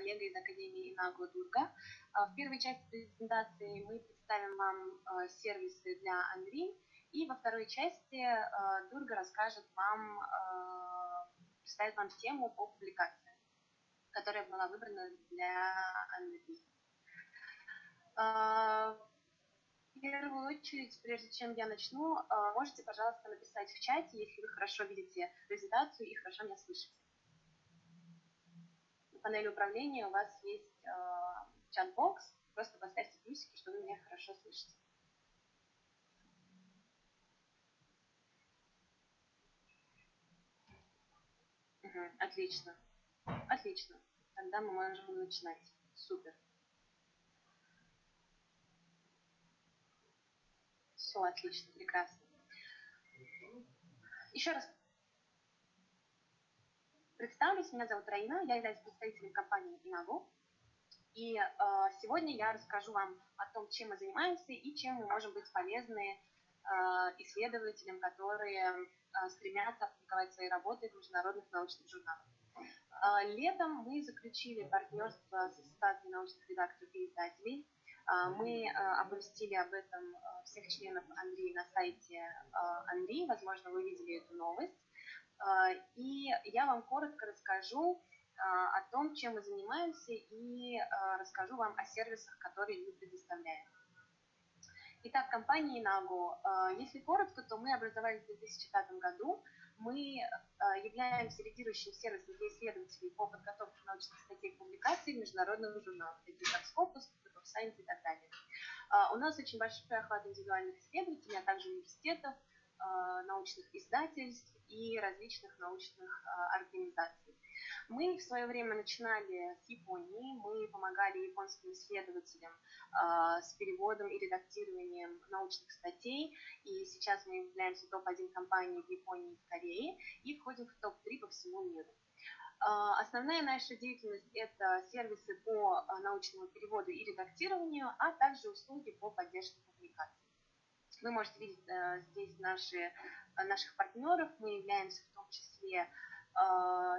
коллега из Академии ИНАГО Дурга. В первой части презентации мы представим вам сервисы для Анри, и во второй части Дурга расскажет вам, представит вам тему по публикации, которая была выбрана для Анри. В первую очередь, прежде чем я начну, можете, пожалуйста, написать в чате, если вы хорошо видите презентацию и хорошо меня слышите. На панели управления у вас есть чат-бокс, просто поставьте плюсики, что вы меня хорошо слышите. Отлично. Отлично. Тогда мы можем начинать. Супер. Все отлично, прекрасно. Еще раз представлюсь, меня зовут Раина, я являюсь представителем компании ИНАГО. И сегодня я расскажу вам о том, чем мы занимаемся и чем мы можем быть полезны исследователям, которые стремятся опубликовать свои работы в международных научных журналах. Летом мы заключили партнерство с Ассоциацией научных редакторов и издателей. Мы оповестили об этом всех членов Анри на сайте Анри, возможно, вы видели эту новость. И я вам коротко расскажу о том, чем мы занимаемся, и расскажу вам о сервисах, которые мы предоставляем. Итак, компания ИНАГО. Если коротко, то мы образовались в 2005 году. Мы являемся лидирующим сервисом для исследователей по подготовке научных статей и публикаций в международных журналах, таких как Scopus, Web of Science и так далее. У нас очень большой охват индивидуальных исследователей, а также университетов, научных издательств и различных научных организаций. Мы в свое время начинали с Японии, мы помогали японским исследователям с переводом и редактированием научных статей, и сейчас мы являемся топ-1 компанией в Японии и в Корее, и входим в топ-3 по всему миру. Основная наша деятельность – это сервисы по научному переводу и редактированию, а также услуги по поддержке публикаций. Вы можете видеть здесь наших партнеров. Мы являемся в том числе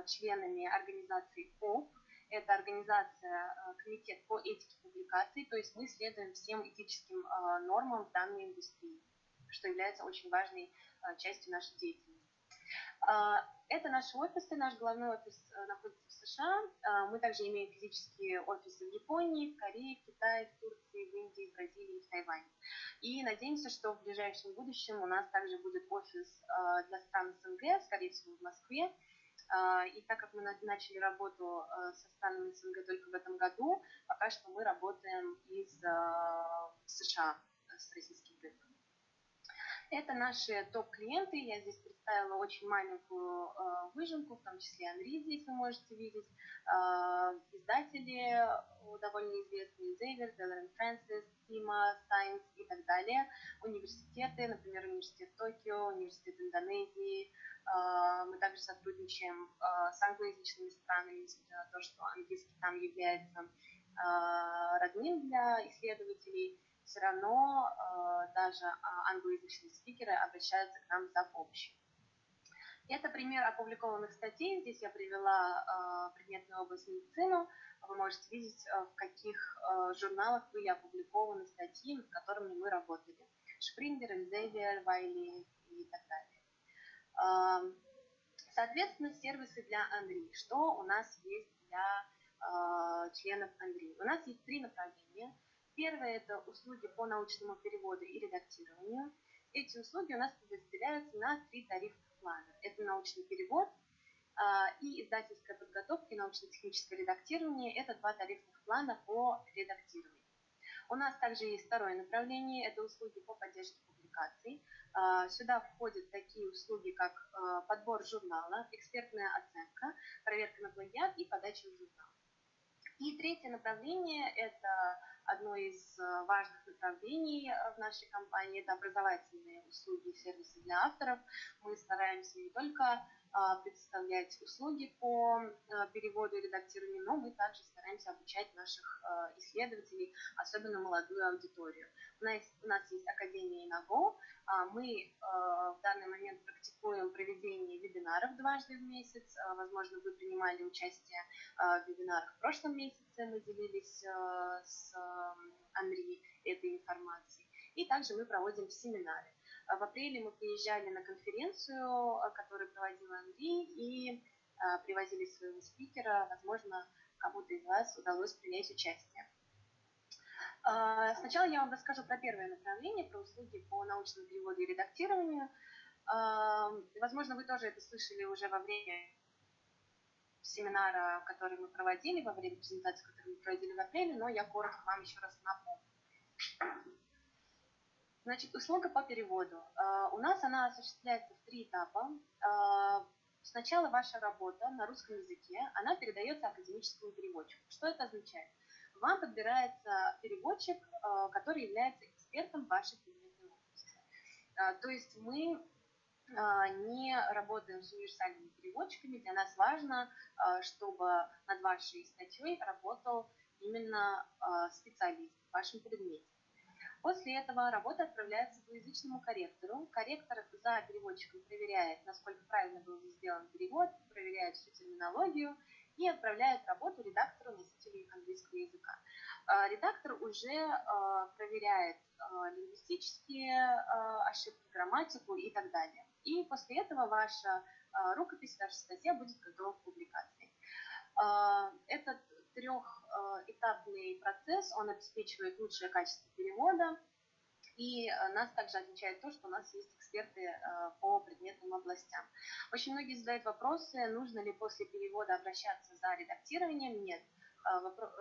членами организации КОП. Это организация, комитет по этике публикаций, то есть мы следуем всем этическим нормам в данной индустрии, что является очень важной частью нашей деятельности. Это наши офисы, наш головной офис находится в США. Мы также имеем физические офисы в Японии, в Корее, в Китае, в Турции, в Индии, в Бразилии и в Тайване. И надеемся, что в ближайшем будущем у нас также будет офис для стран СНГ, скорее всего, в Москве. И так как мы начали работу со странами СНГ только в этом году, пока что мы работаем из США с российским рынком. Это наши топ-клиенты. Я здесь представила очень маленькую выжимку, в том числе Анри здесь вы можете видеть. Издатели довольно известные: Xavier, Taylor & Francis, Tima, Science и так далее. Университеты, например, университет Токио, университет Индонезии. Мы также сотрудничаем с англоязычными странами, несмотря на то, что английский там является родным для исследователей. Все равно даже англоязычные спикеры обращаются к нам за помощью. Это пример опубликованных статей. Здесь я привела предметную область медицину. Вы можете видеть, в каких журналах были опубликованы статьи, над которыми мы работали. Шпрингер, Elsevier, Вайли и так далее. Соответственно, сервисы для Анри. Что у нас есть для членов Анри? У нас есть 3 направления. Первое – это услуги по научному переводу и редактированию. Эти услуги у нас подразделяются на 3 тарифных плана. Это научный перевод и издательская подготовка и научно-техническое редактирование. Это 2 тарифных плана по редактированию. У нас также есть второе направление – это услуги по поддержке публикаций. Сюда входят такие услуги, как подбор журнала, экспертная оценка, проверка на плагиат и подача в журнал. И третье направление – это одно из важных направлений в нашей компании, это образовательные услуги и сервисы для авторов. Мы стараемся не только предоставлять услуги по переводу и редактированию, но мы также стараемся обучать наших исследователей, особенно молодую аудиторию. У нас есть Академия ИНАГО, мы в данный момент практикуем проведение вебинаров дважды в месяц. Возможно, вы принимали участие в вебинарах в прошлом месяце, мы делились с Анри этой информацией. И также мы проводим семинары. В апреле мы приезжали на конференцию, которую проводила Анри, и привозили своего спикера. Возможно, кому-то из вас удалось принять участие. Сначала я вам расскажу про первое направление, про услуги по научному переводу и редактированию. Возможно, вы тоже это слышали уже во время семинара, который мы проводили, во время презентации, которую мы проводили в апреле, но я коротко вам еще раз напомню. Значит, услуга по переводу. У нас она осуществляется в 3 этапа. Сначала ваша работа на русском языке, она передается академическому переводчику. Что это означает? Вам подбирается переводчик, который является экспертом вашей предметной области. То есть мы не работаем с универсальными переводчиками. Для нас важно, чтобы над вашей статьей работал именно специалист в вашем предмете. После этого работа отправляется двуязычному корректору. Корректор за переводчиком проверяет, насколько правильно был сделан перевод, проверяет всю терминологию и отправляет работу редактору, носителю английского языка. Редактор уже проверяет лингвистические ошибки, грамматику и так далее. И после этого ваша рукопись, ваша статья будет готова к публикации. Этот 3-этапный процесс, он обеспечивает лучшее качество перевода, и нас также отличает то, что у нас есть эксперты по предметным областям. Очень многие задают вопросы, нужно ли после перевода обращаться за редактированием. Нет.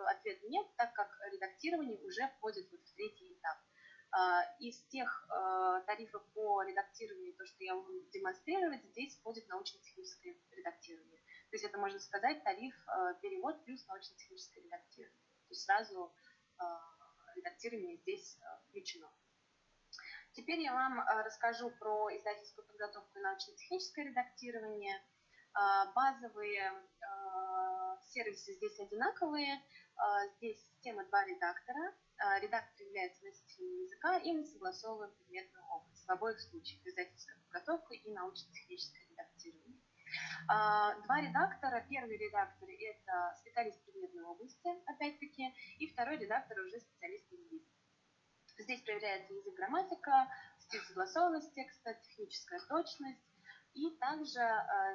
Ответ нет, так как редактирование уже входит в 3-й этап. Из тех тарифов по редактированию, то, что я буду демонстрировать, здесь входит научно-техническое редактирование. То есть это, можно сказать, тариф перевод плюс научно-техническое редактирование. То есть сразу редактирование здесь включено. Теперь я вам расскажу про издательскую подготовку и научно-техническое редактирование. Базовые сервисы здесь одинаковые. Здесь система 2 редактора. Редактор является носителем языка, и мы согласовываем предметную область. В обоих случаях издательская подготовка и научно-техническое редактирование. 2 редактора. Первый редактор – это специалист предметной области, опять-таки, и второй редактор уже специалист лингвист. Здесь проверяется язык, грамматика, стиль, согласованность текста, техническая точность. И также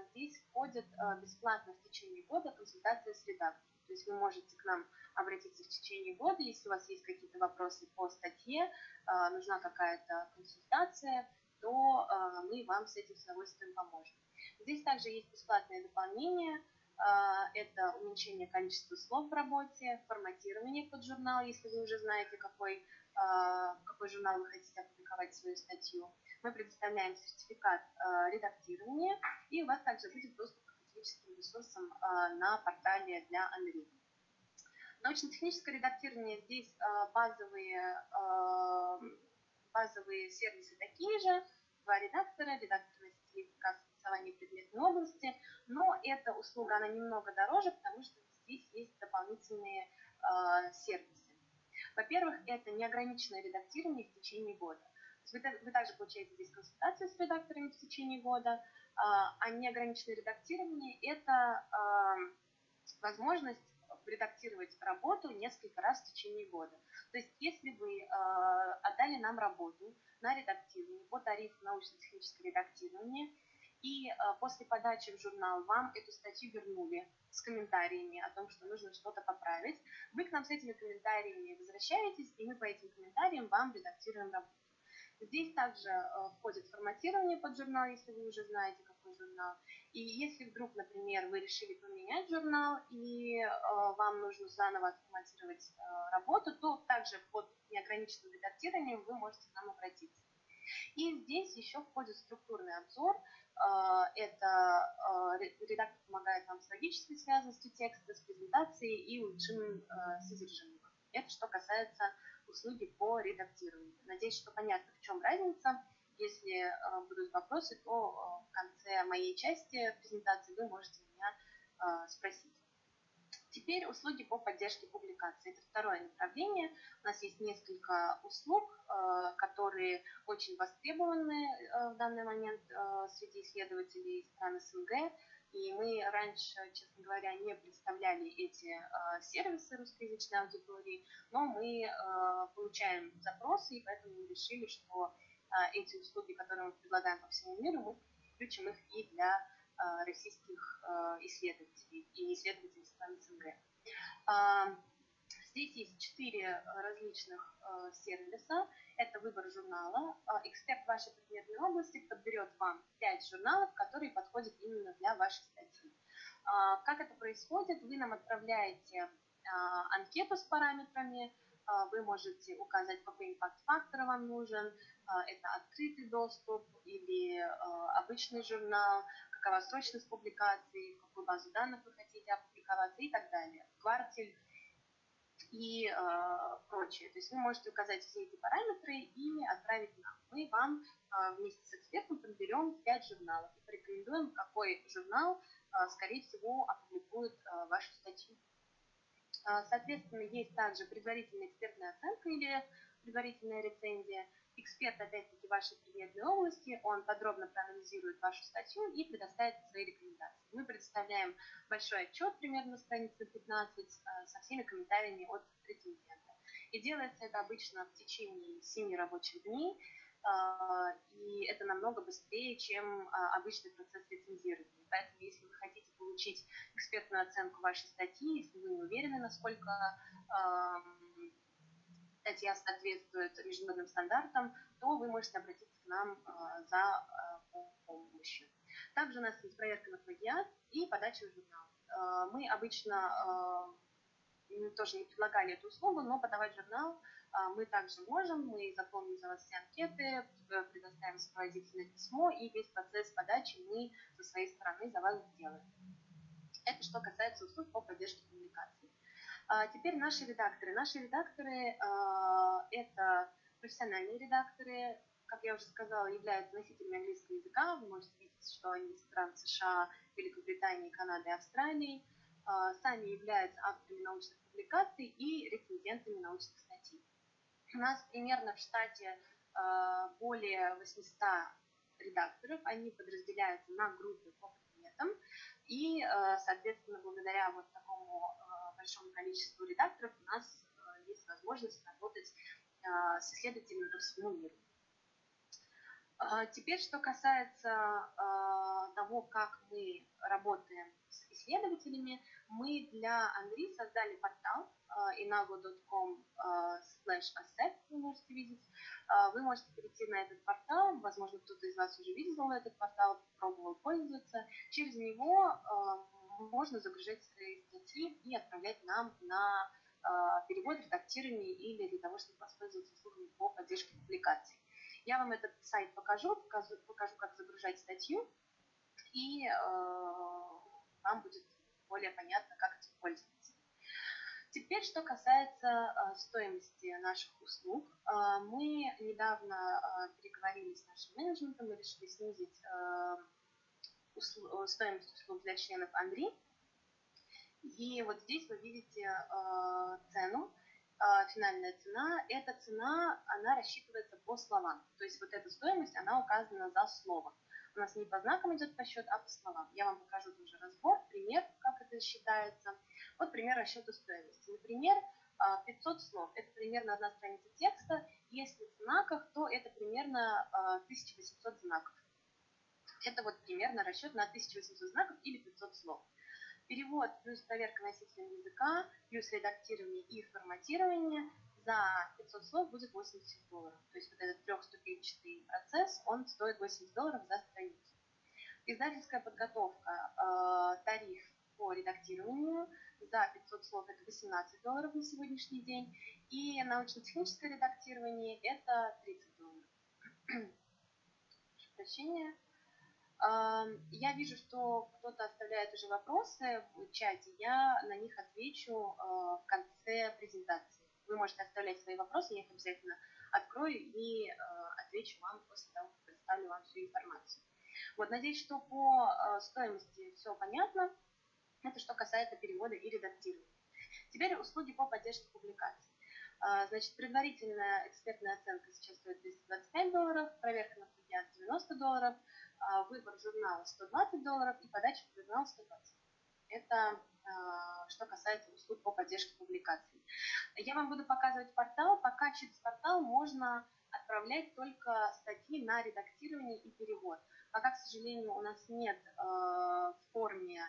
здесь входит бесплатно в течение года консультация с редактором. То есть вы можете к нам обратиться в течение года, если у вас есть какие-то вопросы по статье, нужна какая-то консультация, то мы вам с этим с удовольствием поможем. Здесь также есть бесплатное дополнение. Это уменьшение количества слов в работе, форматирование под журнал, если вы уже знаете, какой журнал вы хотите опубликовать свою статью. Мы предоставляем сертификат редактирования, и у вас также будет доступ к академическим ресурсам на портале для Анри. Научно-техническое редактирование здесь базовые сервисы такие же, 2 редактора, редактор носителя языка, согласование предметной области, но эта услуга, она немного дороже, потому что здесь есть дополнительные сервисы. Во-первых, это неограниченное редактирование в течение года. Вы также получаете здесь консультацию с редакторами в течение года, а неограниченное редактирование – это возможность редактировать работу несколько раз в течение года. То есть, если вы отдали нам работу на редактирование по тарифу научно-техническое редактирование, и после подачи в журнал вам эту статью вернули с комментариями о том, что нужно что-то поправить, вы к нам с этими комментариями возвращаетесь, и мы по этим комментариям вам редактируем работу. Здесь также входит форматирование под журнал, если вы уже знаете, какой журнал. И если вдруг, например, вы решили поменять журнал, и вам нужно заново отформатировать работу, то также под неограниченным редактированием вы можете к нам обратиться. И здесь еще входит структурный обзор. Это редактор помогает нам с логической связанностью текста, с презентацией и улучшением содержимого. Это что касается услуги по редактированию. Надеюсь, что понятно, в чем разница Если будут вопросы, то в конце моей части презентации вы можете меня спросить. Теперь услуги по поддержке публикаций. Это второе направление. У нас есть несколько услуг, которые очень востребованы в данный момент среди исследователей стран СНГ. И мы раньше, честно говоря, не представляли эти сервисы русскоязычной аудитории, но мы получаем запросы, и поэтому мы решили, что эти услуги, которые мы предлагаем по всему миру, мы включим их и для российских исследователей и исследователей стран СНГ. Здесь есть 4 различных сервиса. Это выбор журнала. Эксперт вашей предметной области подберет вам 5 журналов, которые подходят именно для вашей статьи. Как это происходит? Вы нам отправляете анкету с параметрами. Вы можете указать, какой импакт-фактор вам нужен. Это открытый доступ или обычный журнал, какова срочность публикации, в какую базу данных вы хотите опубликоваться и так далее. Квартель и прочее. То есть вы можете указать все эти параметры и отправить нам. Мы вам вместе с экспертом подберем 5 журналов и порекомендуем, какой журнал, скорее всего, опубликует вашу статью. Соответственно, есть также предварительная экспертная оценка или предварительная рецензия. Эксперт, опять-таки, вашей предметной области, он подробно проанализирует вашу статью и предоставит свои рекомендации. Мы предоставляем большой отчет, примерно на странице 15, со всеми комментариями от рецензента. И делается это обычно в течение 7 рабочих дней, и это намного быстрее, чем обычный процесс рецензирования. Поэтому, если вы хотите получить экспертную оценку вашей статьи, если вы не уверены, насколько статья соответствует международным стандартам, то вы можете обратиться к нам за помощью. Также у нас есть проверка на плагиат и подача в журнал. Мы обычно тоже не предлагали эту услугу, но подавать журнал мы также можем. Мы заполним за вас все анкеты, предоставим сопроводительное письмо, и весь процесс подачи мы со своей стороны за вас сделаем. Это что касается услуг по поддержке публикаций. Теперь наши редакторы. Наши редакторы – это профессиональные редакторы, как я уже сказала, являются носителями английского языка. Вы можете видеть, что они из стран США, Великобритании, Канады и Австралии. Сами являются авторами научных публикаций и рецензентами научных статей. У нас примерно в штате более 800 редакторов. Они подразделяются на группы по предметам. И, соответственно, благодаря вот такому большому количеству редакторов у нас есть возможность работать с исследователями по всему миру. Теперь, что касается того, как мы работаем с исследователями, мы для Анри создали портал inago.com/asset, вы можете видеть. Вы можете перейти на этот портал, возможно, кто-то из вас уже видел этот портал, пробовал пользоваться. Через него можно загружать свои статьи и отправлять нам на перевод, редактирование или для того, чтобы воспользоваться услугами по поддержке публикаций. Я вам этот сайт покажу, как загружать статью, и вам будет более понятно, как этим пользоваться. Теперь, что касается стоимости наших услуг. Мы недавно переговорили с нашим менеджментом и решили снизить стоимость услуг для членов Анри. И вот здесь вы видите цену. Финальная цена. Эта цена, она рассчитывается по словам. То есть вот эта стоимость, она указана за словом. У нас не по знакам идет расчет, а по словам. Я вам покажу тоже разбор, пример, как это считается. Вот пример расчета стоимости. Например, 500 слов. Это примерно одна страница текста. Если в знаках, то это примерно 1800 знаков. Это вот примерно расчет на 1800 знаков или 500 слов. Перевод плюс проверка носителем языка, плюс редактирование и форматирование за 500 слов будет $80. То есть вот этот трехступенчатый процесс, он стоит $80 за страницу. Издательская подготовка, тариф по редактированию за 500 слов это $18 на сегодняшний день. И научно-техническое редактирование это $30. Прошу прощения. Я вижу, что кто-то оставляет уже вопросы в чате, я на них отвечу в конце презентации. Вы можете оставлять свои вопросы, я их обязательно открою и отвечу вам после того, как оставлю вам всю информацию. Вот, надеюсь, что по стоимости все понятно. Это что касается перевода и редактирования. Теперь услуги по поддержке публикаций. Значит, предварительная экспертная оценка сейчас стоит $225, проверка на плагиат $90, выбор журнала $120 и подача в журнал $120. Это что касается услуг по поддержке публикаций. Я вам буду показывать портал. Пока через портал можно отправлять только статьи на редактирование и перевод. Пока, к сожалению, у нас нет в форме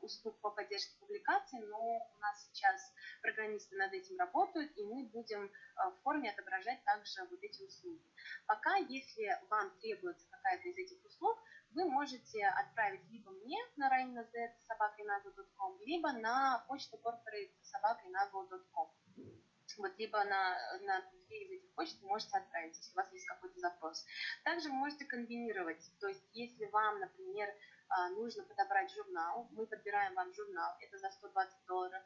услуг по поддержке публикаций, но у нас сейчас программисты над этим работают, и мы будем в форме отображать также вот эти услуги. Пока, если вам требуется какая-то из этих услуг, вы можете отправить либо мне на rainaz@inago.com, либо на почту corporate@inago.com. Вот, либо на две из этих почт вы можете отправить, если у вас есть какой-то запрос. Также вы можете комбинировать, то есть если вам, например, нужно подобрать журнал, мы подбираем вам журнал, это за $120.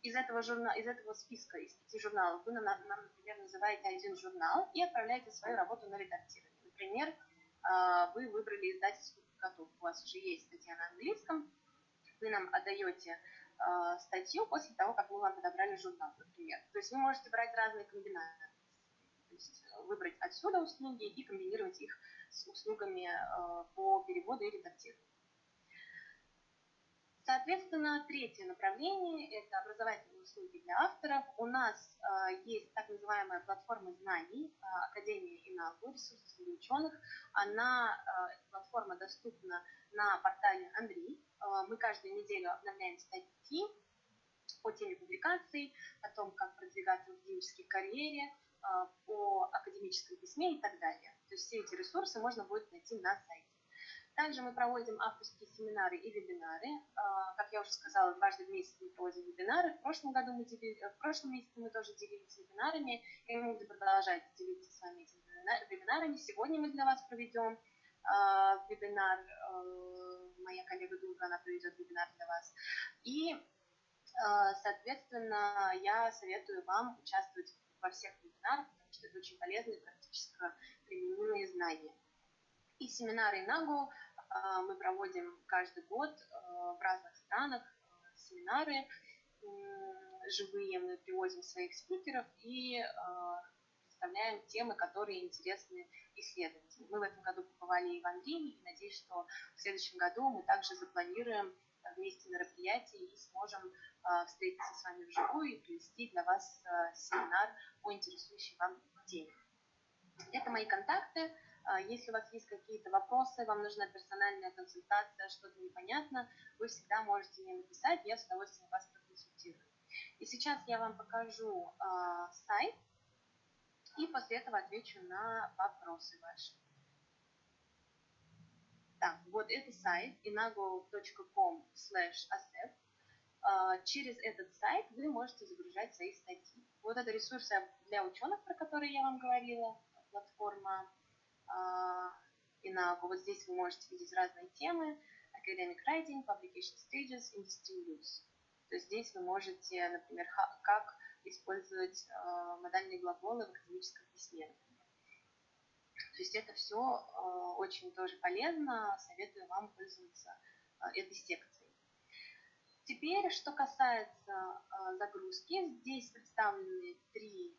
Из этого списка, из 5 журналов, вы нам, например, называете один журнал и отправляете свою работу на редактирование. Например, вы выбрали издательскую подготовку, у вас уже есть статья на английском, вы нам отдаете статью после того, как мы вам подобрали журнал, например. То есть вы можете брать разные комбинации, то есть выбрать отсюда услуги и комбинировать их с услугами по переводу и редактированию. Соответственно, третье направление – это образовательные услуги для авторов. У нас есть так называемая платформа знаний, Академия ИНАГО, ресурсы для ученых. Эта платформа доступна на портале Андрей. Мы каждую неделю обновляем статьи по теме публикаций, о том, как продвигаться в академической карьере, по академической письме и так далее. То есть все эти ресурсы можно будет найти на сайте. Также мы проводим авторские семинары и вебинары. Как я уже сказала, дважды в месяц мы проводим вебинары. В прошлом месяце мы тоже делились вебинарами, и мы будем продолжать делиться с вами этими вебинарами. Сегодня мы для вас проведем вебинар. Моя коллега Дуга, она проведет вебинар для вас. И, соответственно, я советую вам участвовать во всех вебинарах, потому что это очень полезные, практически применимые знания. И семинары ИНАГО мы проводим каждый год в разных странах, семинары живые, мы привозим своих спикеров и представляем темы, которые интересны исследователям. Мы в этом году побывали и в Англии, и надеюсь, что в следующем году мы также запланируем вместе мероприятие и сможем встретиться с вами вживую и провести для вас семинар по интересующей вам теме. Это мои контакты. Если у вас есть какие-то вопросы, вам нужна персональная консультация, что-то непонятно, вы всегда можете мне написать, я с удовольствием вас проконсультирую. И сейчас я вам покажу сайт, и после этого отвечу на вопросы ваши. Так, вот это сайт inago.com/asset. Через этот сайт вы можете загружать свои статьи. Вот это ресурсы для ученых, про которые я вам говорила, платформа ИНАГО. Вот здесь вы можете видеть разные темы: academic writing, publication stages, industry use. То есть здесь вы можете, например, как использовать модальные глаголы в академическом письме. То есть это все очень тоже полезно, советую вам пользоваться этой секцией. Теперь, что касается загрузки, здесь представлены три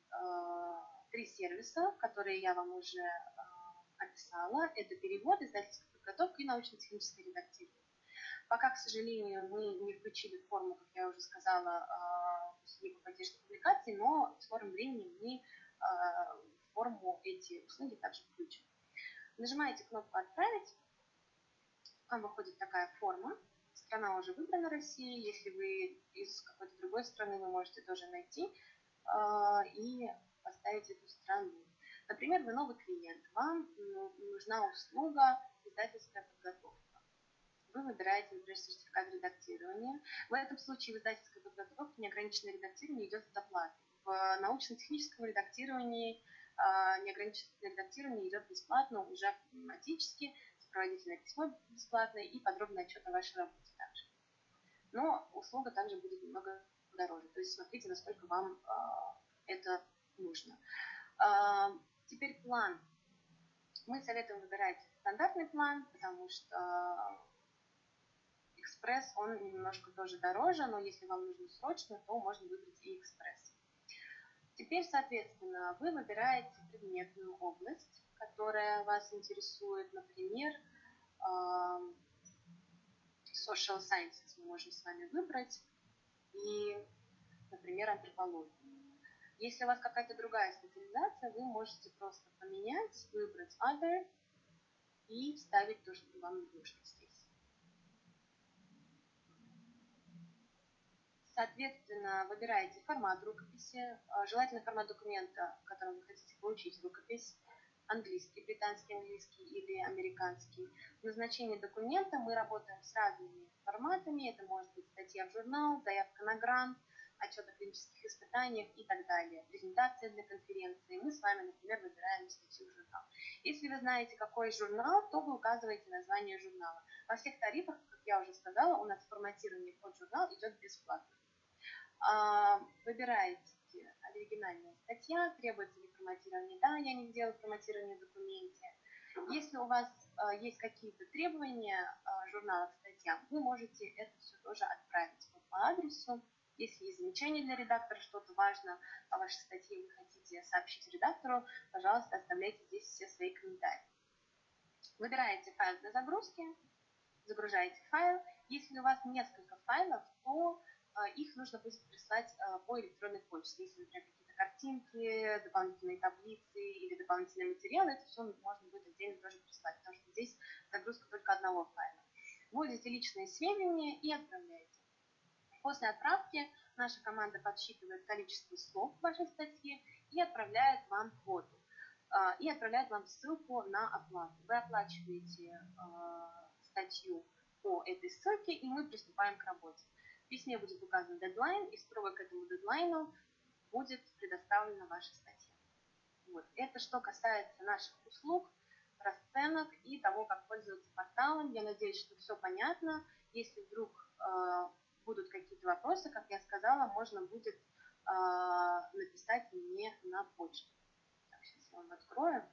сервиса, которые я вам уже описала. Это перевод, издательская подготовка и научно-техническое редактирование. Пока, к сожалению, мы не включили форму, как я уже сказала, услуги по поддержке публикаций, но в скором времени мы в форму эти услуги также включим. Нажимаете кнопку «Отправить», вам выходит такая форма. Страна уже выбрана, Россия. Если вы из какой-то другой страны, вы можете тоже найти и поставить эту страну. Например, вы новый клиент, вам нужна услуга издательская подготовка. Вы выбираете, например, сертификат редактирования. В этом случае в издательской подготовке неограниченное редактирование идет с доплатой. В научно-техническом редактировании неограниченное редактирование идет бесплатно, уже автоматически, сопроводительное письмо бесплатное и подробный отчет о вашей работе также. Но услуга также будет немного дороже. То есть смотрите, насколько вам это нужно. Теперь план. Мы советуем выбирать стандартный план, потому что экспресс, он немножко тоже дороже, но если вам нужно срочно, то можно выбрать и экспресс. Теперь, соответственно, вы выбираете предметную область, которая вас интересует, например, social sciences мы можем с вами выбрать, и, например, антропологию. Если у вас какая-то другая специализация, вы можете просто поменять, выбрать other и вставить то, что вам нужно здесь. Соответственно, выбираете формат рукописи, желательно формат документа, в котором вы хотите получить рукопись, английский, британский английский или американский. В назначении документа мы работаем с разными форматами, это может быть статья в журнал, заявка на грант, отчет о клинических испытаниях и так далее, презентация для конференции. Мы с вами, например, выбираем статью в журнал. Если вы знаете, какой журнал, то вы указываете название журнала. Во всех тарифах, как я уже сказала, у нас форматирование под журнал идет бесплатно. Выбираете оригинальная статья, требуется ли форматирование? Да, я не делаю форматирование в документе. Если у вас есть какие-то требования журнала к статьям, вы можете это все тоже отправить по адресу. Если есть замечания для редактора, что-то важно о вашей статье, вы хотите сообщить редактору, пожалуйста, оставляйте здесь все свои комментарии. Выбираете файл для загрузки, загружаете файл. Если у вас несколько файлов, то их нужно будет прислать по электронной почте. Если, например, какие-то картинки, дополнительные таблицы или дополнительные материалы, это все можно будет отдельно тоже прислать, потому что здесь загрузка только одного файла. Вводите личные сведения и отправляете. После отправки наша команда подсчитывает количество слов в вашей статье и отправляет вам квоту. И отправляет вам ссылку на оплату. Вы оплачиваете статью по этой ссылке, и мы приступаем к работе. В письме будет указан дедлайн, и строго к этому дедлайну будет предоставлена ваша статья. Вот. Это что касается наших услуг, расценок и того, как пользоваться порталом. Я надеюсь, что все понятно. Если вдруг будут какие-то вопросы, как я сказала, можно будет написать мне на почту. Так, сейчас я вам открою.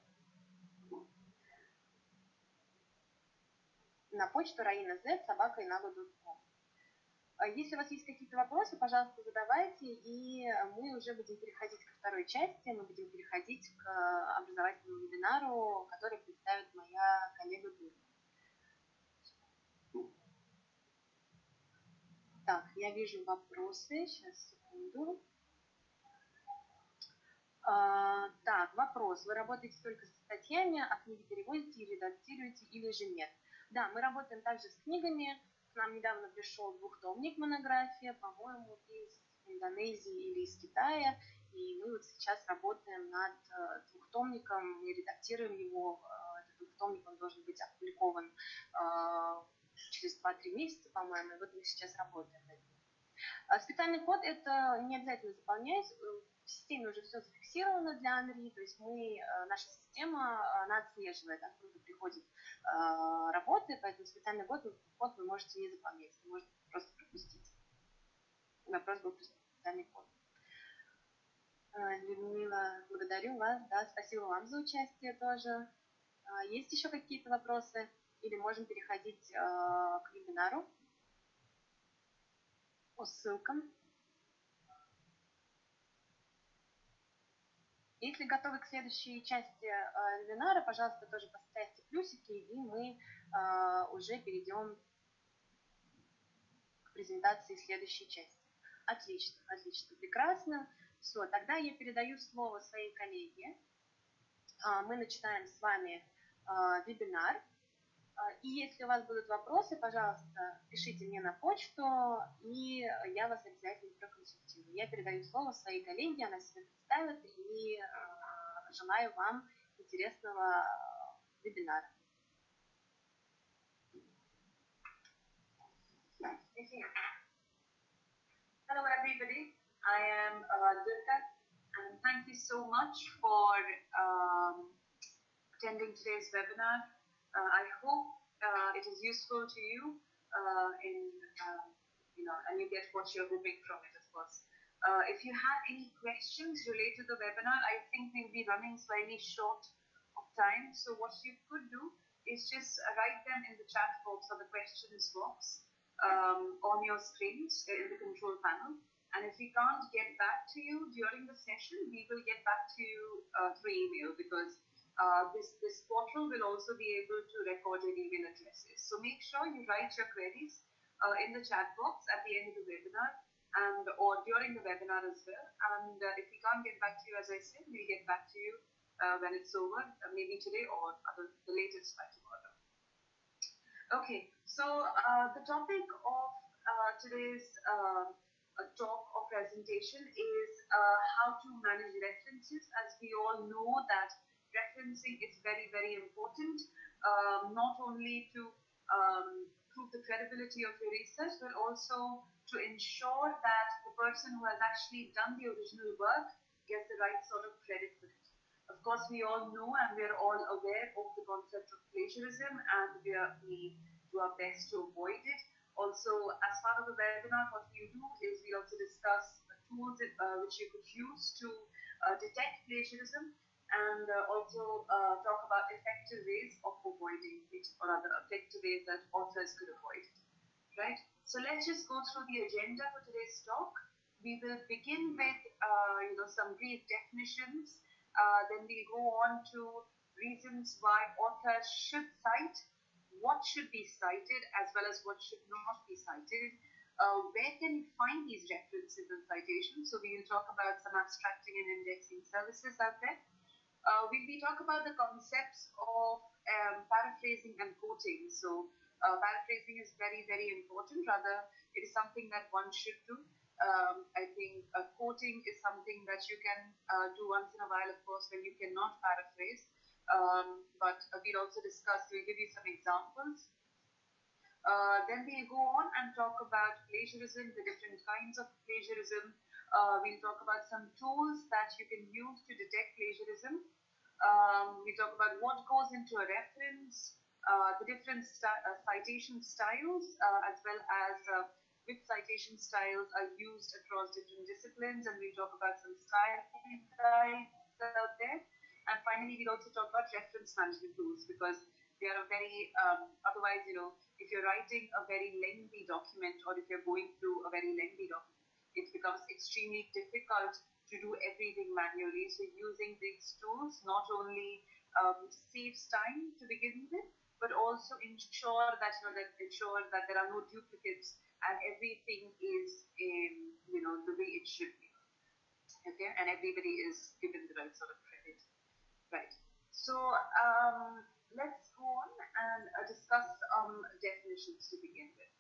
На почту raina@inago.com. Если у вас есть какие-то вопросы, пожалуйста, задавайте, и мы уже будем переходить ко второй части. Мы будем переходить к образовательному вебинару, который представит моя коллега Дуня. Так, я вижу вопросы. Сейчас, секунду. Так, вопрос. Вы работаете только со статьями, а книги переводите и редактируете или же нет? Да, мы работаем также с книгами. К нам недавно пришел двухтомник монография, по-моему, из Индонезии или из Китая. И мы вот сейчас работаем над двухтомником, мы редактируем его. Этот двухтомник, он должен быть опубликован через 2-3 месяца, по-моему, и вот мы сейчас работаем над ним. Специальный код это не обязательно заполнять. В системе уже все зафиксировано для Анри, то есть наша система, она отслеживает, откуда приходит работы, поэтому специальный код вы можете не заполнять, вы можете просто пропустить. Вопрос был про специальный код. Людмила, благодарю вас, да, спасибо вам за участие тоже. Есть еще какие-то вопросы? Или можем переходить к вебинару по ссылкам? Если готовы к следующей части вебинара, пожалуйста, тоже поставьте плюсики, и мы уже перейдем к презентации следующей части. Отлично, отлично, прекрасно. Все, тогда я передаю слово своей коллеге. Мы начинаем с вами вебинар. И если у вас будут вопросы, пожалуйста, пишите мне на почту, и я вас обязательно проконсультирую. Я передаю слово своей коллеге, она себя представит, и желаю вам интересного вебинара. Hello everybody, I am Durga, and thank you so much for attending today's webinar. I hope it is useful to you and you get what you're hoping from it, of course. If you have any questions related to the webinar, I think we'll be running slightly short of time. So what you could do is just write them in the chat box or the questions box on your screens in the control panel. And if we can't get back to you during the session, we will get back to you through email, because this portal will also be able to record your email addresses. So make sure you write your queries in the chat box at the end of the webinar or during the webinar as well. And if we can't get back to you, as I said, we'll get back to you when it's over, maybe today or the latest by tomorrow. Okay, so the topic of today's talk or presentation is how to manage references. As we all know that referencing is very, very important, not only to prove the credibility of your research, but also to ensure that the person who has actually done the original work gets the right sort of credit for it. Of course, we all know and we are all aware of the concept of plagiarism, and we do our best to avoid it. Also, as part of the webinar, what we do is we also discuss tools which you could use to detect plagiarism, and also talk about effective ways of avoiding it, or other effective ways that authors could avoid it. Right? So let's just go through the agenda for today's talk. We will begin with some brief definitions. Then we go on to reasons why authors should cite, what should be cited, as well as what should not be cited. Where can you find these references and citations? So we will talk about some abstracting and indexing services out there. We'll be talking about the concepts of paraphrasing and quoting. So paraphrasing is very, very important. Rather, it is something that one should do. I think quoting is something that you can do once in a while, of course, when you cannot paraphrase. But we'll also discuss, we'll give you some examples. Then we'll go on and talk about plagiarism, the different kinds of plagiarism. We'll talk about some tools that you can use to detect plagiarism. We talk about what goes into a reference, the different citation styles, as well as which citation styles are used across different disciplines, and we'll talk about some style guides out there. And finally, we'll also talk about reference management tools, because they are a very, otherwise, if you're writing a very lengthy document, or if you're going through a very lengthy document, it becomes extremely difficult to do everything manually. So using these tools not only saves time to begin with, but also ensure that there are no duplicates and everything is the way it should be. Okay, and everybody is given the right sort of credit. Right. So let's go on and discuss definitions to begin with.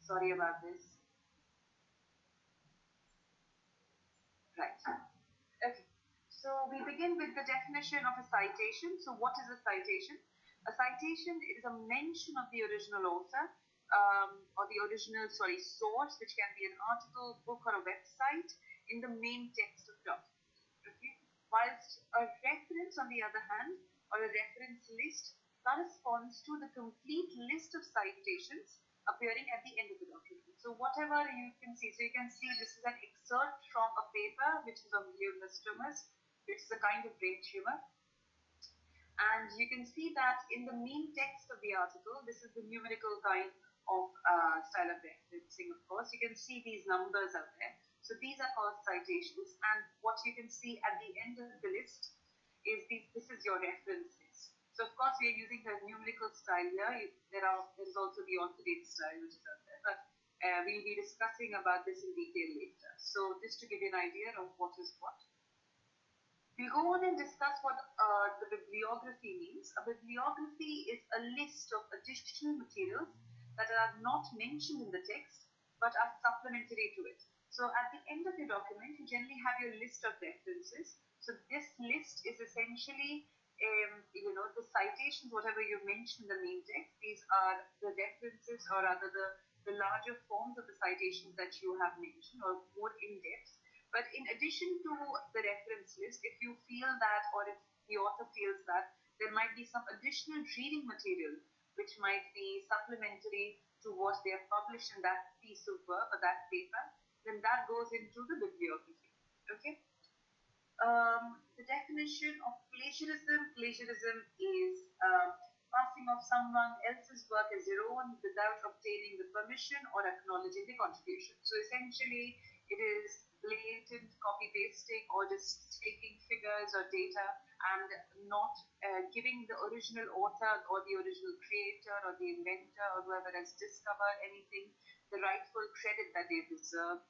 Sorry about this. Right. Okay. So we begin with the definition of a citation. So what is a citation? A citation is a mention of the original author, or the original, source, which can be an article, book, or a website, in the main text of the document. Okay? Whilst a reference, on the other hand, or a reference list, corresponds to the complete list of citations appearing at the end of the document. So whatever you can see, this is an excerpt from a paper which is on glioblastoma, which is a kind of brain tumor. And you can see that in the main text of the article, this is the numerical kind of style of referencing, of course. You can see these numbers out there. So these are called citations, and what you can see at the end of the list is this is your reference list. So of course we are using the numerical style here. There's also the on-to-date style which is out there, but we'll be discussing about this in detail later. So just to give you an idea of what is what. We'll go on and discuss what the bibliography means. A bibliography is a list of additional materials that are not mentioned in the text, but are supplementary to it. So at the end of your document, you generally have your list of references. So this list is essentially, the citations, whatever you mentioned in the main text. These are the references, or rather the larger forms of the citations that you have mentioned, or more in depth. But in addition to the reference list, if you feel that, or if the author feels that, there might be some additional reading material which might be supplementary to what they have published in that piece of work or that paper, then that goes into the bibliography. Okay. The definition of plagiarism. Plagiarism is passing off someone else's work as your own without obtaining the permission or acknowledging the contribution. So essentially, it is blatant copy pasting or just taking figures or data and not giving the original author or the original creator or the inventor or whoever has discovered anything the rightful credit that they deserve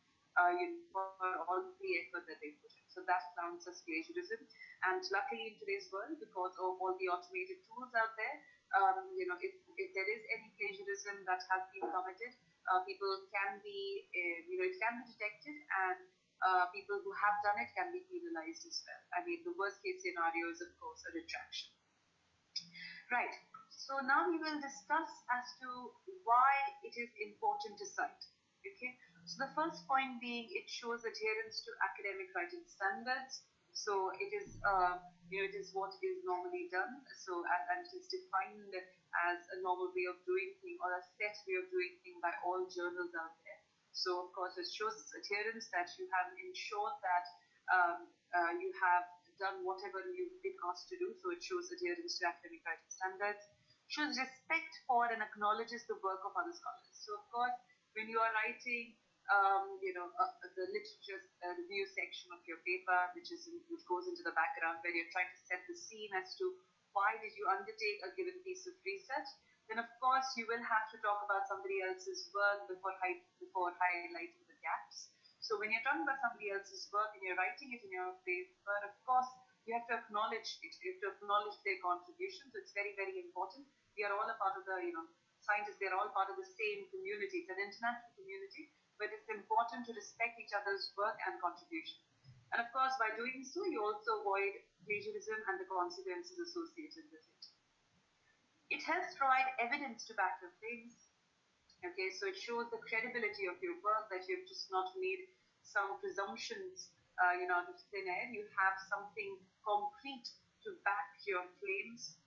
for all the effort that they put in. So that counts as plagiarism. And luckily in today's world, because of all the automated tools out there, if there is any plagiarism that has been committed, people can be, it can be detected, and people who have done it can be penalized as well. I mean, the worst case scenario is, of course, a retraction. Right. So now we will discuss as to why it is important to cite. Okay. So the first point being, it shows adherence to academic writing standards. So it is, it is what is normally done. So and it is defined as a normal way of doing things or a set way of doing things by all journals out there. So of course, it shows adherence that you have ensured that you have done whatever you've been asked to do. So it shows adherence to academic writing standards. Shows respect for and acknowledges the work of other scholars. So of course, when you are writing the literature review section of your paper, which goes into the background, where you're trying to set the scene as to why did you undertake a given piece of research, then of course you will have to talk about somebody else's work before highlighting the gaps. So when you're talking about somebody else's work and you're writing it in your paper, of course you have to acknowledge it. You have to acknowledge their contribution. So it's very, very important. We are all a part of the, scientists, they're all part of the same community. It's an international community, but it's important to respect each other's work and contribution. And of course, by doing so, you also avoid plagiarism and the consequences associated with it. It helps provide evidence to back your claims. Okay, so it shows the credibility of your work, that you've just not made some presumptions, out of thin air. You have something concrete to back your claims.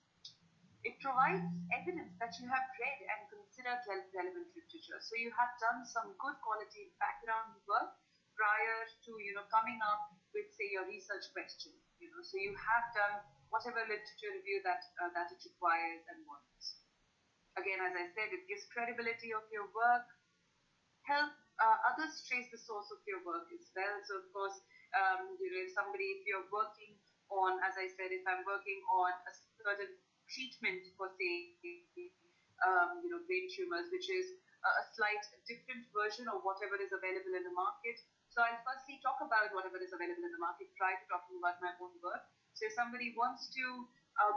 It provides evidence that you have read and considered relevant literature. So you have done some good quality background work prior to, coming up with, say, your research question. So you have done whatever literature review that it requires and wants. Again, as I said, it gives credibility of your work, help others trace the source of your work as well. So of course, if you're working on, as I said, if I'm working on a certain treatment for, say, brain tumors, which is a slight different version of whatever is available in the market. So I'll firstly talk about whatever is available in the market prior to talking about my own work. So if somebody wants to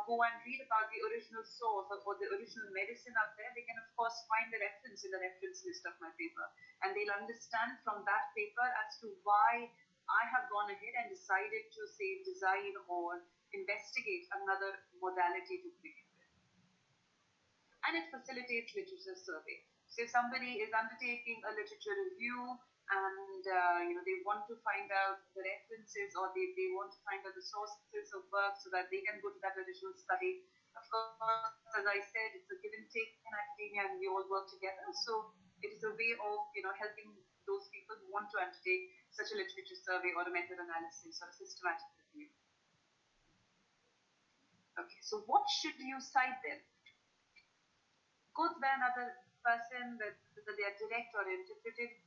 go and read about the original source or the original medicine out there, they can of course find the reference in the reference list of my paper, and they'll understand from that paper as to why I have gone ahead and decided to, say, design or investigate another modality to begin with. And it facilitates literature survey. So if somebody is undertaking a literature review and they want to find out the references, or they want to find out the sources of work so that they can go to that original study. Of course, as I said, it's a give and take in academia, and we all work together. So it is a way of helping those people who want to undertake such a literature survey or a method analysis or a systematic review. Okay, so what should you cite then? Quotes by another person, whether they are direct or interpreted.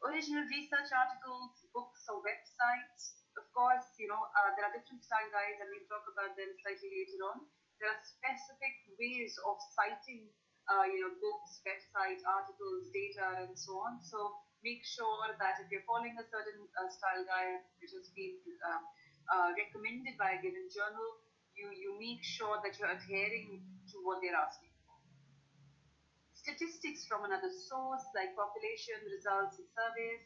Original research articles, books, or websites. Of course, there are different style guides, and we'll talk about them slightly later on. There are specific ways of citing, books, websites, articles, data, and so on. So make sure that if you're following a certain style guide which has been recommended by a given journal, you make sure that you're adhering to what they're asking. Statistics from another source, like population, results, and surveys.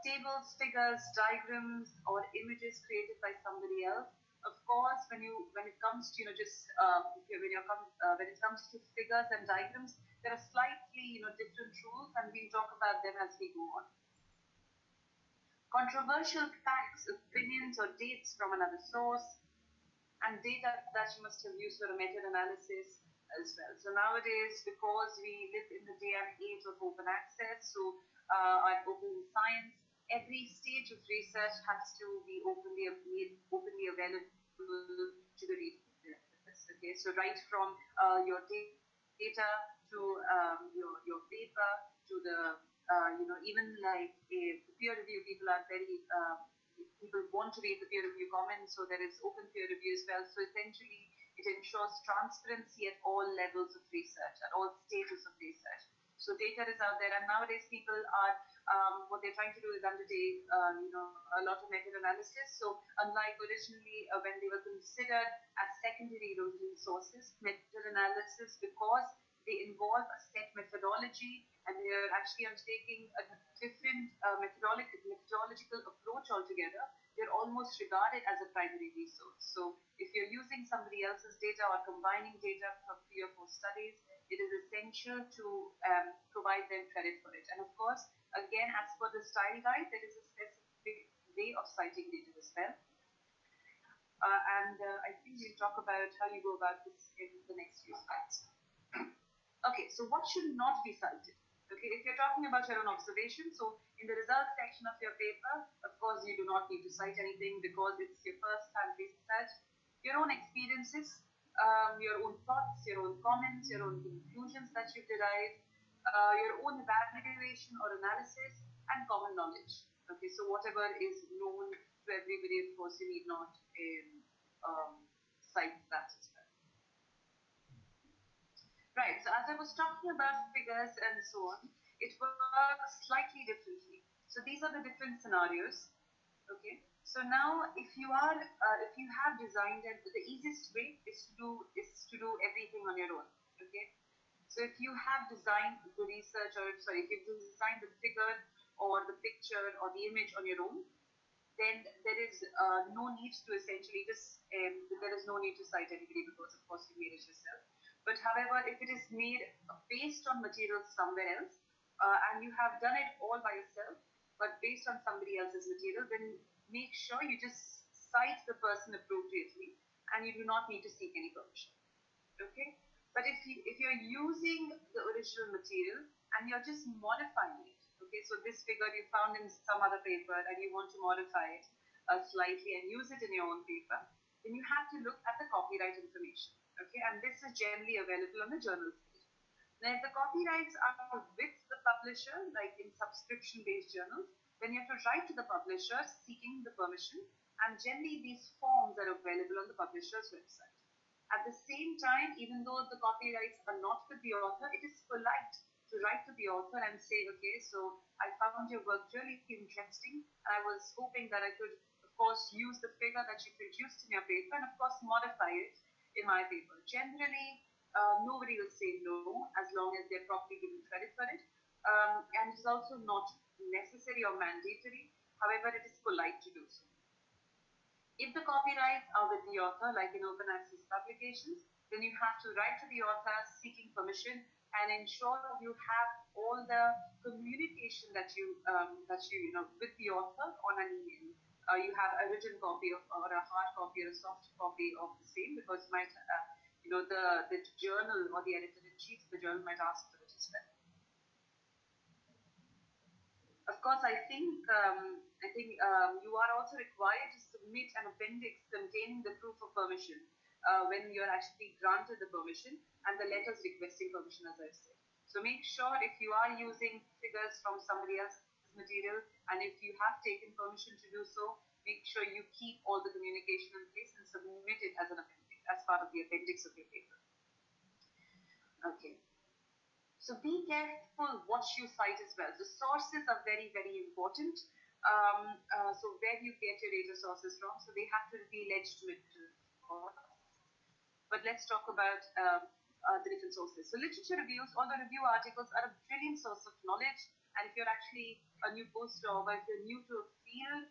Tables, figures, diagrams, or images created by somebody else. Of course, when it comes to when it comes to figures and diagrams, there are slightly different rules, and we'll talk about them as we go on. Controversial facts, opinions, or dates from another source, and data that you must have used for a method analysis. as well. So nowadays, because we live in the day and age of open access, so and open science, every stage of research has to be openly available to the researchers. Okay, so right from your data to your paper to the even like peer review, people are very people want to read the peer review comments, so there is open peer review as well. So essentially, it ensures transparency at all levels of research, at all stages of research. So data is out there, and nowadays people are what they're trying to do is undertake a lot of meta-analysis. So unlike originally when they were considered as secondary resources, meta-analysis, because they involve a set methodology and they are actually undertaking a different methodological approach altogether, they're almost regarded as a primary resource. So if you're using somebody else's data or combining data from 3 or 4 studies, it is essential to provide them credit for it. And of course, again, as per the style guide, there is a specific way of citing data as well. I think we'll talk about how you go about this in the next few slides. Okay, so what should not be cited? Okay, if you're talking about your own observation, so in the results section of your paper, of course, you do not need to cite anything because it's your first-hand research. Your own experiences, your own thoughts, your own comments, your own conclusions that you've derived, your own evaluation or analysis, and common knowledge. Okay, so whatever is known to everybody, of course, you need not cite that as well. Right, so as I was talking about figures and so on, it works slightly differently. So these are the different scenarios. Okay, so now if you have designed it, the easiest way is to do everything on your own. Okay, so if you have designed the research, or sorry, if you've designed the figure or the picture or the image on your own, then there is no need to essentially there is no need to cite anybody because of course you made it yourself. But however, if it is made based on materials somewhere else, and you have done it all by yourself, but based on somebody else's material, then make sure you just cite the person appropriately, and you do not need to seek any permission. Okay? But if you're using the original material and you're just modifying it, okay, so this figure you found in some other paper and you want to modify it slightly and use it in your own paper, then you have to look at the copyright information. Okay, and this is generally available on the journal page. Now, if the copyrights are with the publisher, like in subscription-based journals, then you have to write to the publisher seeking the permission, and generally these forms are available on the publisher's website. At the same time, even though the copyrights are not with the author, it is polite to write to the author and say, okay, so I found your work really interesting, and I was hoping that I could, of course, use the figure that you produced in your paper and, of course, modify it in my paper. Generally, nobody will say no as long as they're properly given credit for it. And it's also not necessary or mandatory. However, it is polite to do so. If the copyrights are with the author, like in open access publications, then you have to write to the author seeking permission and ensure that you have all the communication that you with the author on an email. You have a written copy or a hard copy or a soft copy of the same, because you might, the journal or the editor-in-chief of the journal might ask for it as well. Of course, I think you are also required to submit an appendix containing the proof of permission when you're actually granted the permission and the letters requesting permission, as I've said. So make sure if you are using figures from somebody else's material, and if you have taken permission to do so, make sure you keep all the communication in place and submit it as an appendix, as part of the appendix of your paper. Okay. So be careful what you cite as well. The sources are very, very important. So where you get your data sources from, so they have to be legitimate. But let's talk about the different sources. So literature reviews, all the review articles are a brilliant source of knowledge. And if you're actually a new postdoc or if you're new to a field,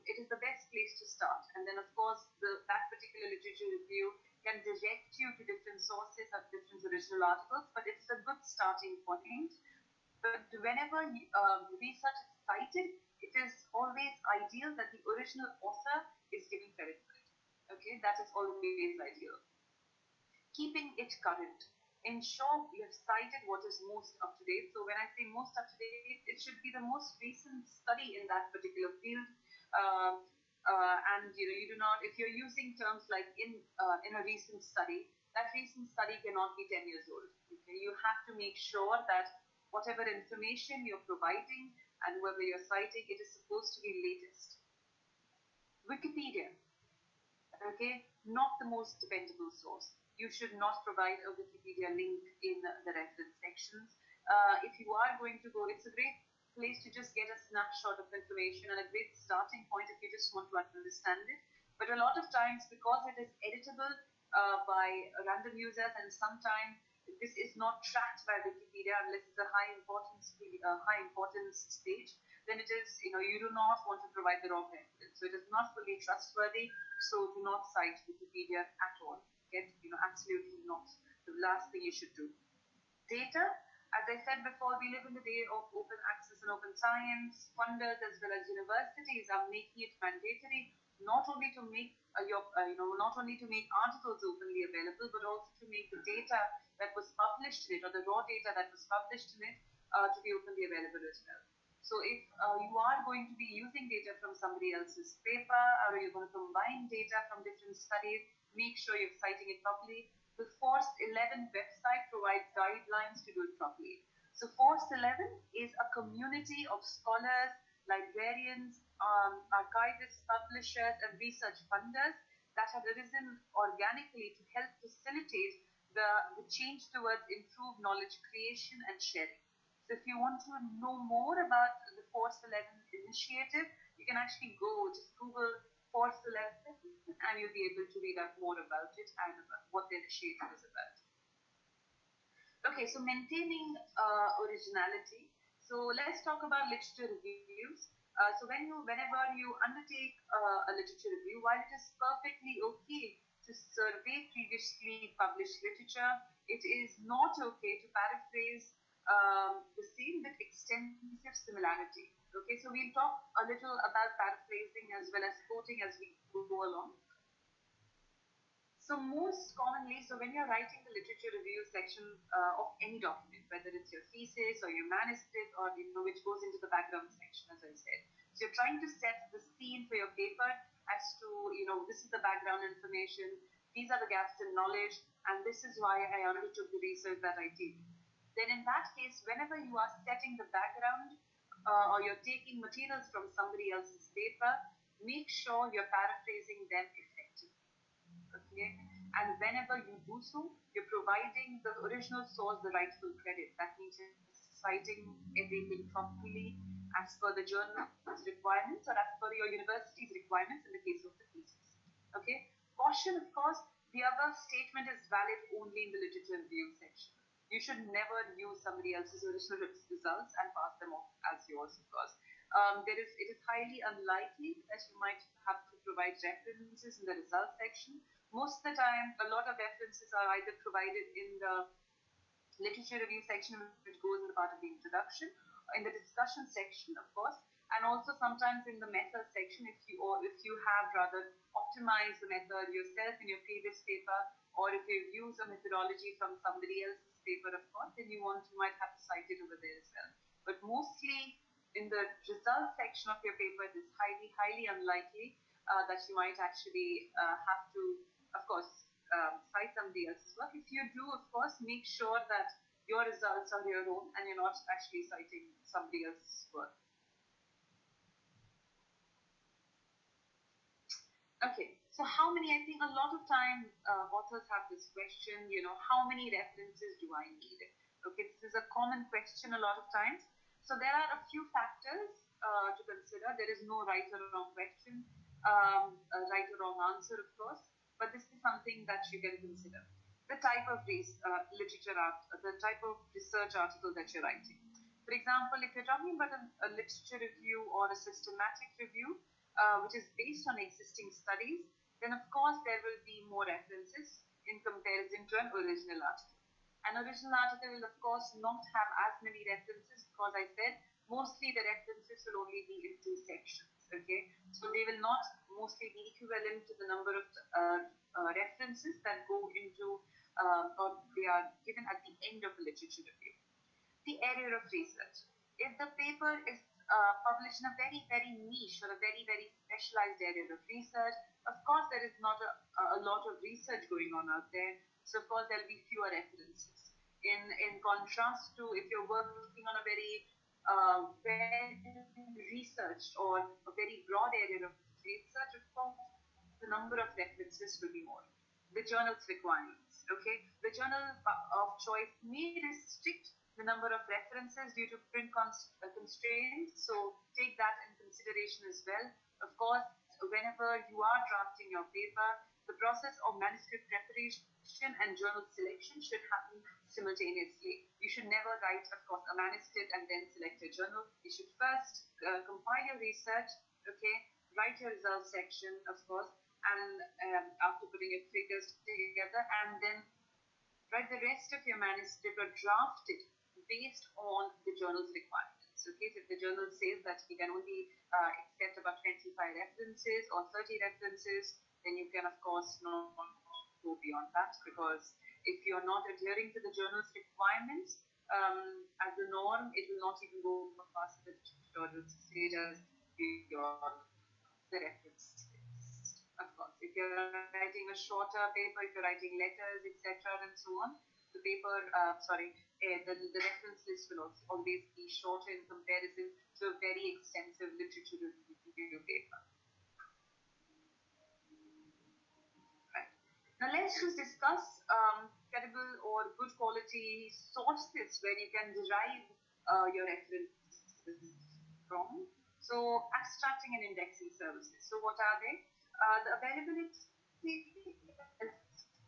it is the best place to start. And then, of course, that particular literature review can direct you to different sources or different original articles, but it's a good starting point. But whenever research is cited, it is always ideal that the original author is giving credit for it. Okay, that is always ideal. keeping it current. Ensure you have cited what is most up to date. So when I say most up to date, it should be the most recent study in that particular field. And you do not, if you're using terms like in a recent study, that recent study cannot be 10 years old. Okay? You have to make sure that whatever information you're providing and whoever you're citing, it is supposed to be latest. Wikipedia, okay, not the most dependable source. You should not provide a Wikipedia link in the reference sections. If you are going to go, it's a great place to just get a snapshot of information and a great starting point if you just want to understand it. But a lot of times, because it is editable by random users, and sometimes this is not tracked by Wikipedia unless it's a high importance page, then it is, you do not want to provide the wrong reference. So it is not fully trustworthy, so do not cite Wikipedia at all. Absolutely not. The last thing you should do. Data, as I said before, we live in the day of open access and open science. Funders as well as universities are making it mandatory not only to make articles openly available, but also to make the data that was published in it, or the raw data that was published in it, to be openly available as well. So if you are going to be using data from somebody else's paper, or you're going to combine data from different studies, make sure you're citing it properly. The Force 11 website provides guidelines to do it properly. So Force 11 is a community of scholars, librarians, archivists, publishers, and research funders that have arisen organically to help facilitate the change towards improved knowledge creation and sharing. So if you want to know more about the Force 11 initiative, you can actually just Google Force 11 and you'll be able to read out more about it and about what the initiative is about. Okay, so maintaining originality. So let's talk about literature reviews. So whenever you undertake a literature review, while it is perfectly okay to survey previously published literature, it is not okay to paraphrase the same with extensive similarity. Okay, so we'll talk a little about paraphrasing as well as quoting as we go along. So most commonly, when you're writing the literature review section of any document, whether it's your thesis or your manuscript or which goes into the background section, as I said. So you're trying to set the scene for your paper as to, this is the background information, these are the gaps in knowledge, and this is why I undertook the research that I did. Then in that case, whenever you are setting the background or you're taking materials from somebody else's paper, make sure you're paraphrasing them effectively. Okay? And whenever you do so, you're providing the original source the rightful credit. That means you're citing everything properly as per the journal's requirements or as per your university's requirements in the case of the thesis. Okay? Caution, of course, the above statement is valid only in the literature review section. You should never use somebody else's original results and pass them off as yours, of course. It is highly unlikely that you might have to provide references in the results section. Most of the time, a lot of references are either provided in the literature review section, which goes in the part of the introduction, in the discussion section, of course, and also sometimes in the method section if you have rather optimized the method yourself in your previous paper, or if you use a methodology from somebody else's paper, of course, then you might have to cite it over there as well. But mostly in the results section of your paper, it is highly, highly unlikely that you might actually have to, of course, cite somebody else's work. If you do, of course, make sure that your results are your own and you're not actually citing somebody else's work. Okay, so how many, I think a lot of time authors have this question, how many references do I need? Okay, this is a common question a lot of times. So there are a few factors to consider. There is no right or wrong question, right or wrong answer, of course, but this is something that you can consider. The type of the type of research article that you're writing. For example, if you're talking about a literature review or a systematic review, which is based on existing studies, then of course there will be more references in comparison to an original article. An original article will of course not have as many references because I said mostly the references will only be in two sections, okay? So they will not mostly be equivalent to the number of references that go into or they are given at the end of a literature review. The area of research. If the paper is published in a very, very niche or a very, very specialized area of research, of course there is not a lot of research going on out there, so of course there will be fewer references. In contrast to if you're working on a very researched or a very broad area of research, of course the number of references will be more. The journal's requirements, okay? The journal of choice may restrict the number of references due to print constraints, so take that in consideration as well. Of course, whenever you are drafting your paper, the process of manuscript preparation and journal selection should happen simultaneously. You should never write, of course, a manuscript and then select a journal. You should first compile your research, okay, write your results section, of course, and after putting your figures together, and then write the rest of your manuscript or draft it based on the journal's requirements. Okay, so if the journal says that you can only accept about 25 references or 30 references, then you can of course not go beyond that, because if you're not adhering to the journal's requirements as the norm, it will not even go past the journal's stage as the reference. Of course, if you're writing a shorter paper, if you're writing letters, etc., and so on, the paper, the reference list will also always be shorter in comparison to a very extensive literature review paper. Right. Now let's just discuss credible or good quality sources where you can derive your references from. So abstracting and indexing services. So what are they? The availability.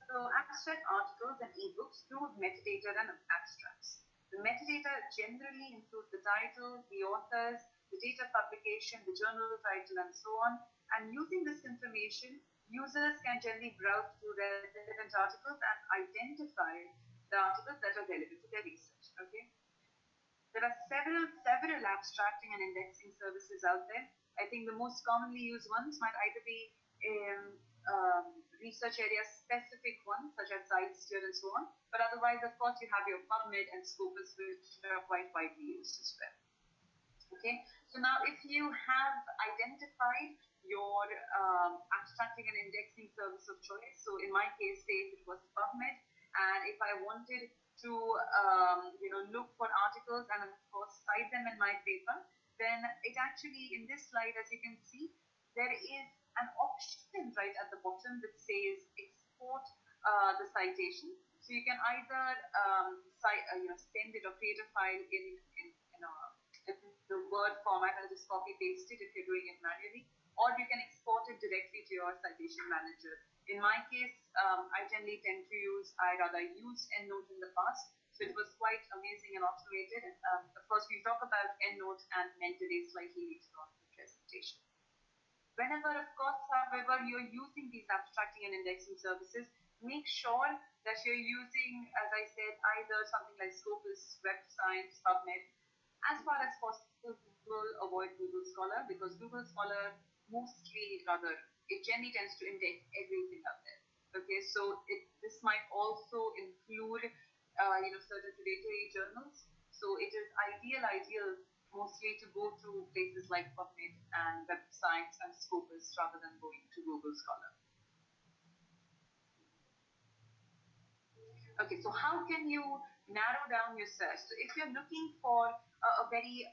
So abstract articles and ebooks through metadata and abstracts. The metadata generally includes the title, the authors, the date of publication, the journal title, and so on. And using this information, users can generally browse through relevant articles and identify the articles that are relevant to their research. Okay. There are several abstracting and indexing services out there. I think the most commonly used ones might either be research area specific ones such as SciSteer and so on, but otherwise, of course, you have your PubMed and Scopus, which are quite widely used as well. Okay, so now if you have identified your abstracting and indexing service of choice, so in my case, say if it was PubMed, and if I wanted to look for articles and of course cite them in my paper, then it actually, in this slide, as you can see, there is an option right at the bottom that says export the citation. So you can either send it or create a file in the Word format and just copy paste it if you're doing it manually, or you can export it directly to your citation manager. In my case, I generally tend to use, I rather used EndNote in the past, so it was quite amazing and automated. Of course, we talk about EndNote and Mentoday slightly later on in the presentation. Whenever, of course, however, you're using these abstracting and indexing services, make sure that you're using, as I said, either something like Scopus, Web of Science, PubMed. As far as possible, avoid Google Scholar, because Google Scholar it generally tends to index everything out there. Okay, so this might also include, certain predatory journals. So it is ideal mostly to go to places like PubMed and Web of Science and Scopus rather than going to Google Scholar. Okay, so how can you narrow down your search? So if you're looking for a very,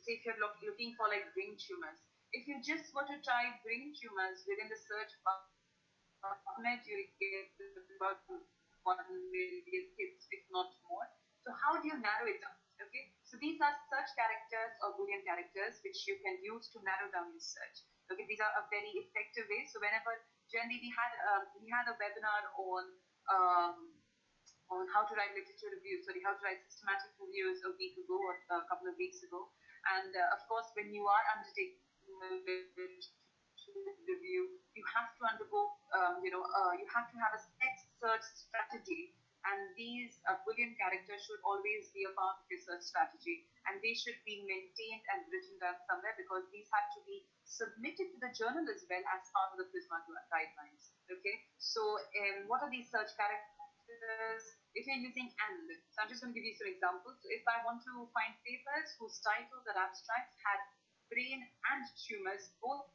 say if you're looking for like brain tumors, if you just were to type brain tumors within the search bar, PubMed, you get about 1 million hits, if not more. So how do you narrow it down? Okay, so these are search characters or Boolean characters which you can use to narrow down your search. Okay, these are a very effective way. So whenever, generally we had a webinar on how to write literature reviews, how to write systematic reviews a week ago or a couple of weeks ago. And of course, when you are undertaking a review, you have to undergo, you have to have a set search strategy and these Boolean characters should always be a part of your search strategy, and they should be maintained and written down somewhere, because these have to be submitted to the journal as well as part of the Prisma guidelines. Okay, so what are these search characters? If you're using AND, so I'm just going to give you some examples. So if I want to find papers whose titles or abstracts had brain and tumors, both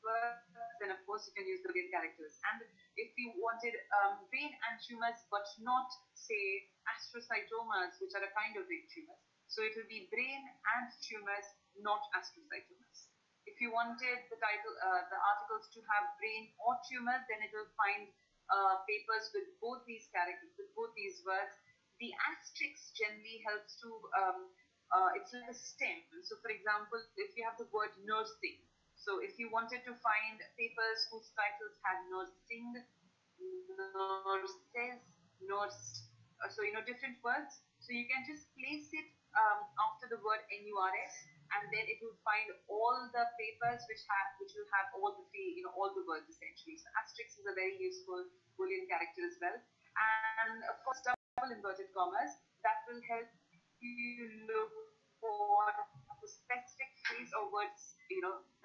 words, then of course you can use Boolean characters. And if you wanted brain and tumors, but not, say, astrocytomas, which are a kind of brain tumors, so it will be brain and tumors, not astrocytomas. If you wanted the title, the articles to have brain or tumors, then it will find papers with both these characters, with both these words. The asterisk generally helps to, it's like a stem. So for example, if you have the word nursing, so if you wanted to find papers whose titles had nursing, nurses, nursed, so different words, so you can just place it after the word NURS, and then it will find all the papers which will have all the all the words essentially. So asterisk is a very useful Boolean character as well. And of course, double inverted commas, that will help you look for the specific phrase or words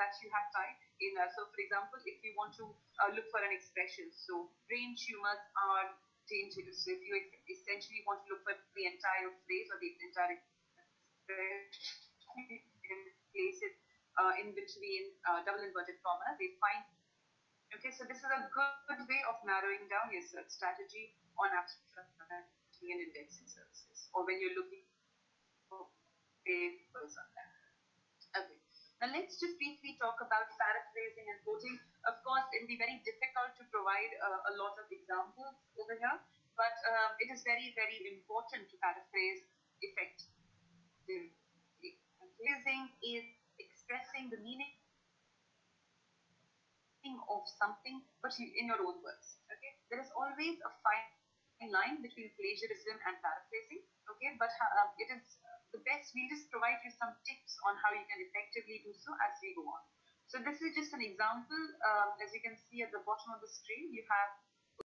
that you have typed in. So for example, if you want to look for an expression, so brain tumors are dangerous. So if you essentially want to look for the entire phrase or the entire expression, place it in between double inverted commas, they find. Okay, so this is a good way of narrowing down your search strategy on abstract and indexing services, or when you're looking for papers on that. Okay, now let's just briefly talk about paraphrasing and quoting. Of course, it will be very difficult to provide a lot of examples over here, but it is very, very important to paraphrase effectively. Paraphrasing is expressing the meaning of something, but in your own words. Okay, there is always a fine line between plagiarism and paraphrasing. Okay, but it is the best. We'll just provide you some tips on how you can effectively do so as we go on. So this is just an example. As you can see at the bottom of the screen, you have